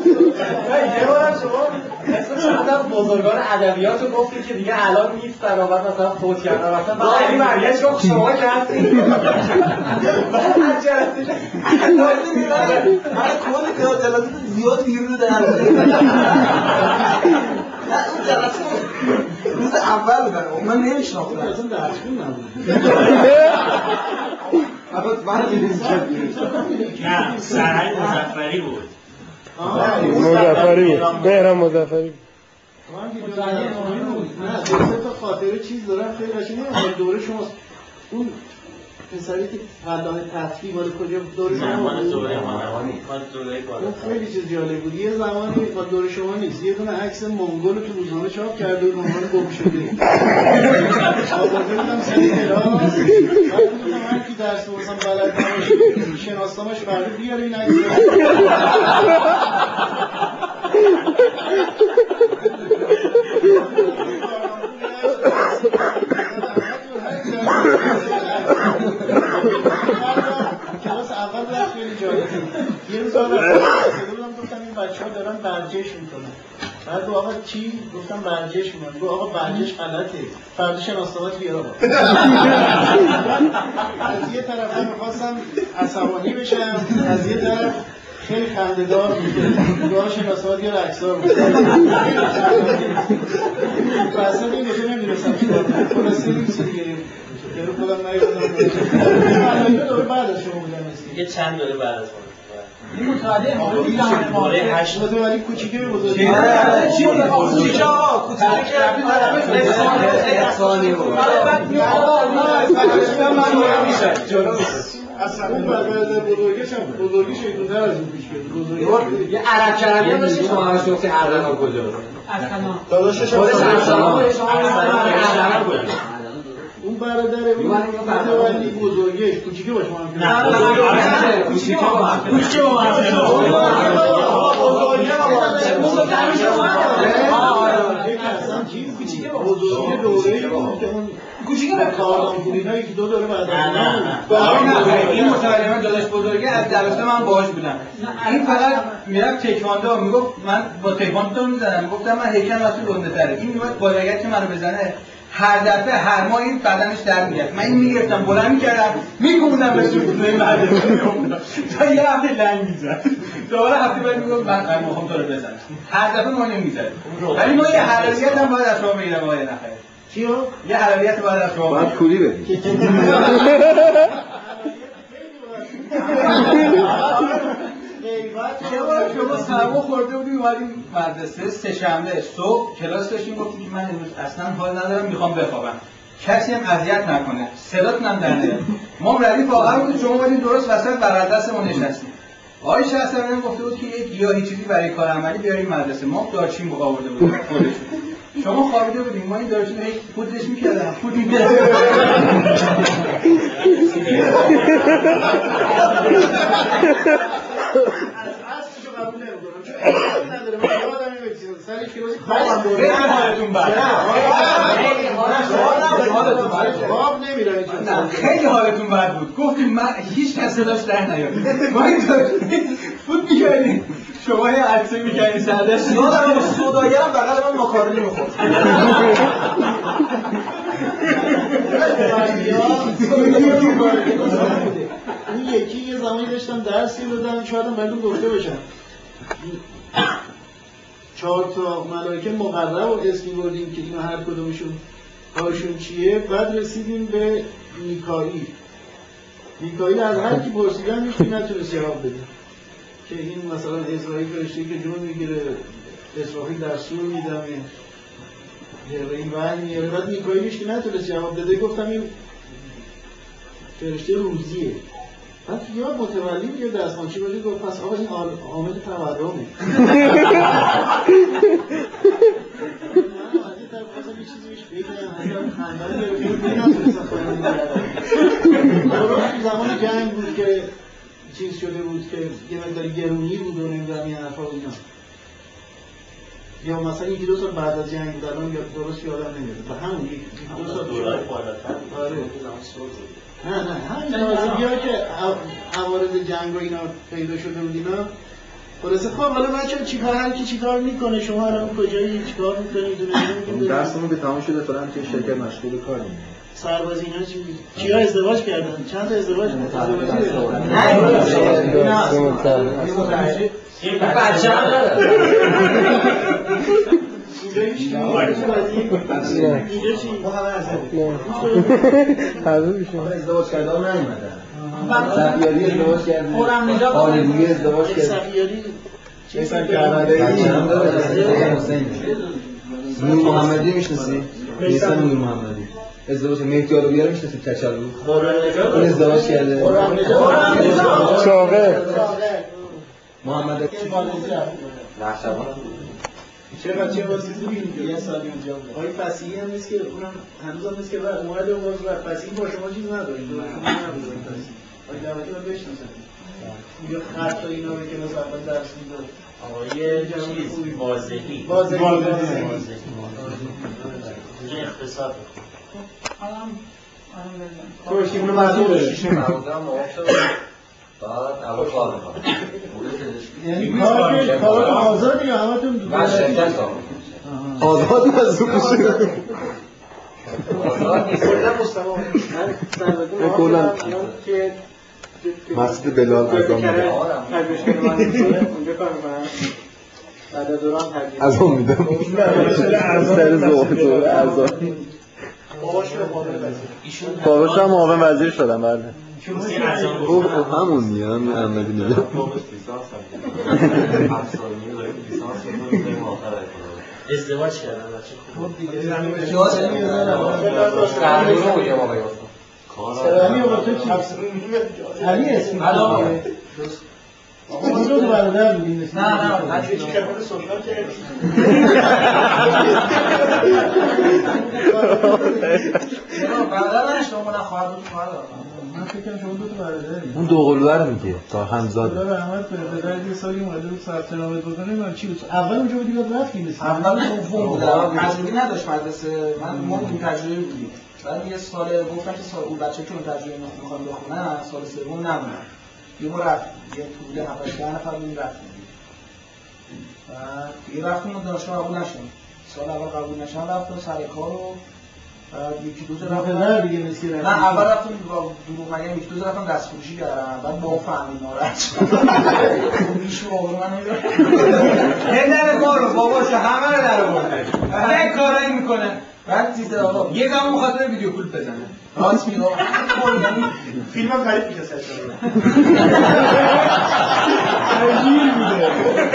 یه بارم شما اسم بزرگان ادبیات رو گفتید که دیگه الان نیستن و بعد مثلا فوت کردن مثلا بعد علی برگشت گفت شما که هستید بعد هرچه من کلی اطلاعات زیاد بیرون دارم. نه اون جلسه روز اول بودن من نمیشناختم اصلا درسون نبود. نه سرای مظفری بود. مظفری بود. بهرام مظفری. من نه سه تا خاطره چیز دارم خیلی قشنگه. دوره شماست اون پسری که فلان تطبیق مال کجا دوره شما مال دوره بالا. اون خیلی چیز جالب بود. یه زمانی با دوره شما نیست یه دونه عکس منگول رو تو روزنامه چاپ کرده بود عنوان گم شده. آورده بودم سر کلاس. وقتی هر کی درس واسم بلد نباشه شناسنامه‌اش فردا بیاره این عکس. کلاس اول بود خیلی جالب بود. یه روز گفتم این بچه‌ها دارن برجش میکنن. بعد آقا چی؟ گفتم برجش میکنن. گفت آقا برجش غلطه. فردا شناسنامه‌ات بیار آقا. از یه طرف می‌خواستم عصبانی بشم، از یه طرف خیلی خنده‌دار بود. گاه شناسنامه‌ات بیار عکس‌ها بود. اصلا این دیگه نمی‌رسم چیکار کنم. خلاص این چیزی گرفت. یارو خودم نیومدم. دوره بعد از شما بودم یه چند دوره بعد از این متعادل دوره 8 ولی کوچیکه به بزرگی چی بود؟ کوچیکه آقا کوچیکه که اصلا برادر بزرگش هم بزرگی شیطون‌تر از اون پیش بیاد. یه عرب کرمی هم داشتی شما همش گفتی اردلان کجا اصلا داداشش اون برادر اون متولی بزرگش کوچیکه باشه نه کوچیکه کوچیکه به کاردان پولینا یک دو دوره بعد این مترجم داداش بزرگه از جلسه من باهاش بودم. این فقط میرفت تکواندو میگفت من با تکواندو میزنم. گفتم من هیکل واسه گنده تره. این میومد بالا که منو بزنه هر دفعه هر ماه این بدنش در میاد. من این میگرفتم بلند میکردم میکوبوندم به سوزه مدرسه تا یه هفته لنگ میزد. دوباره هفته بعد میگفت من میخوام تو رو بزنم. هر دفعه ما نمیزد. ولی ما یه حرکت هم باید از شما بگیرم آقای نخیر. چیو؟ یه حرکت باید از شما باید پولی بدی. شما سرما خورده بودیم اومدیم مدرسه سه‌شنبه صبح کلاس داشتیم گفتیم که من امروز اصلا حال ندارم میخوام بخوابم کسی هم اذیت نکنه صداتون هم در نیاد ما ردیف آخر بودیم شما اومدید درست وسط بغل دستمون نشستیم آقای شهستانیان گفته بود که یک گیاهی چیزی برای کار عملی بیاریم مدرسه ما دارچین آورده بودیم خودش شما خوابیده بودیم ما این دارچین رو هیچ پودرش میکردم پود میکردم قبول نمی‌کنم چون نداره من یادم نمیاد سرش که روزی حالتون بد خواب نمیره خیلی حالتون بد بود گفتیم من هیچ کس صداش در نیاد ما اینطور فوت می‌کردیم شما یه عکسی می‌کردید سردش یادم سوداگرم بغل من ماکارونی می‌خورد اون یکی یه زمانی داشتم درسی دادم شایدم بهتون گفته باشم 4 تا ملائکه مقرب رو اسم می‌بردیم که اینا هر کدومشون کارشون چیه بعد رسیدیم به میکائیل از هر کی پرسیدن هیچ کی نتونست جواب بده که این مثلا اسرائیل فرشته که جون میگیره اسرائیل در سور میدمه این وحی میاره بعد میکائیلش که نتونست جواب بده گفتم این فرشته روزیه بعد یا متولی یا دستمانچی باشه گفت پس آقا این عامل تورمه یه چیزی بهش بگم خندان گرفت نتونستم زمان جنگ بود که چیز شده بود که یه مقدار گرونی بود و نمیدونم این حرفا و اینا یا مثلا یکی 2 سال بعد از جنگ بود الان درست یادم نمیاد و همون 2 سال دورای بالاتر آره نه همین نازیبی‌ها که عوارض جنگ و اینا پیدا شده بود اینا خلاصه خب حالا بچه‌ها چیکار هر کی چیکار میکنه شما الان کجایی چیکار میکنید درسمون به تمام شده فعلا توی شرکت مشغول کاریم سربازی اینا کیا ازدواج کردن چند تا ازدواج این بچه هم نداره اینجا چی؟ ازدواج کرده ها نیومدن سفیاری ازدواج کرده آلگوی ازدواج کرده سفیاری چیزن کرده نور محمدی میشناسی؟ نیستن نور محمدی ازدواج مهدی آلویه رو میشناسی کچلو اون ازدواج کرده شاقه محمد چه بچه واسیزی بینید یه سالی اونجا بود آقای فسیحی هم نیست که اونم هنوز هم نیست که اومده و باز فسیحی با شما چیز نداریم شما نبودید فسیحی آقای دعوتی رو بشناسن یا خط و اینا رو که مثلا اول درس میداد آقای چیز واضحی اینجا اقتصاد ترکی اونو مردم شیشه مردم بعد اول کار میکنم یعنی کار آزادی یا همه تون من شرکت آزاد از اون بشه آزاد نیست کلا مسجد بلال اذان میده بعد از دوران ترجیح اذان میدم سر ظهر اذان باباش هم معاون وزیر شدم بله همون میگم محمدی میگم ازدواج کردن بچه خب دیگه سرامی با تو چی؟ علی اسمی آقا ما دو تا برادر بودیم نه من چه کلمه سوشال کردی برادر نشتم من خواهر بود خواهر من فکر کنم شما دو تا برادرید اون دو قلوه رو میگه تا همزاد خدا رحمت کنه پدر یه سالی اومده بود ثبت نام بکنه من چی بود اول اونجا بودی بعد رفتیم اول دوم بودم تجربه نداشت مدرسه ما اون تجربه بودیم بعد یه سال گفتن که سال اون بچه‌ها که اون تجربه میخوان بخونن سال سوم نمونن یه ما رفتیم یه طول 7 نفر بودیم رفتیم بعد دیگه رفتیم دانشگاه قبول نشدیم سال اول قبول نشدم رفتم سر کار و یکی دو تا رفتم دیگه مسکی رفتم نه اول رفتم دروغ نگم یکی دو تا رفتم دستفروشی کردم بعد با فهمید ناراحت شدم میشو آورد من نمیدونم کارو باباش همه رو در آورده هر کاری میکنه بعد چیز آقا یه زمان مخاطر ویدیو کلیپ بزنه راست میگم فیلمم خرید میشه سر عجیب بوده